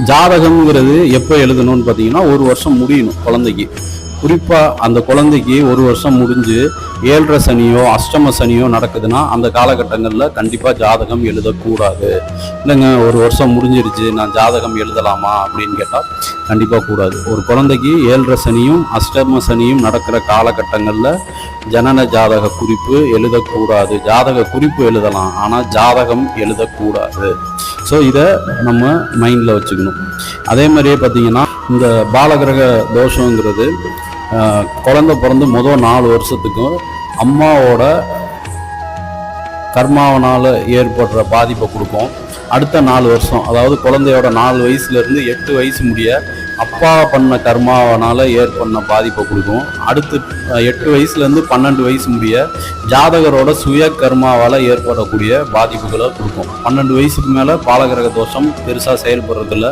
ஜாதகம்ங்கிறது எப்போ எழுதணும்னு பார்த்தீங்கன்னா 1 வருஷம் முடியணும் குழந்தைக்கு. குறிப்பாக அந்த குழந்தைக்கு 1 வருஷம் முடிஞ்சு 7.5 சனியோ அஷ்டம சனியோ நடக்குதுன்னா அந்த காலகட்டங்களில் கண்டிப்பாக ஜாதகம் எழுதக்கூடாது. இல்லைங்க 1 வருஷம் முடிஞ்சிருச்சு, நான் ஜாதகம் எழுதலாமா அப்படின்னு கேட்டால் கண்டிப்பாக கூடாது. ஒரு குழந்தைக்கு 7.5 சனியும் அஷ்டம சனியும் நடக்கிற காலகட்டங்களில் ஜனன ஜாதக குறிப்பு எழுதக்கூடாது. ஜாதக குறிப்பு எழுதலாம், ஆனால் ஜாதகம் எழுதக்கூடாது. ஸோ இதை நம்ம மைண்டில் வச்சுக்கணும். அதே மாதிரியே பார்த்தீங்கன்னா இந்த பாலகிரக தோஷங்கிறது குழந்தை பிறந்து முதல் 4 வருஷத்துக்கும் அம்மாவோட கர்மாவனால் ஏற்படுற பாதிப்பை கொடுக்கும். அடுத்த 4 வருஷம், அதாவது குழந்தையோட 4 வயசுலேருந்து 8 வயசு முடிய அப்பா பண்ண கர்மாவனால் ஏற்படுற பாதிப்பை கொடுக்கும். அடுத்து 8 வயசுலேருந்து 12 வயசு முடிய ஜாதகரோட சுய கர்மாவால் ஏற்படக்கூடிய பாதிப்புகளை கொடுக்கும். 12 வயசுக்கு மேலே பாலகிரக தோஷம் பெருசாக செயல்படுறதில்ல.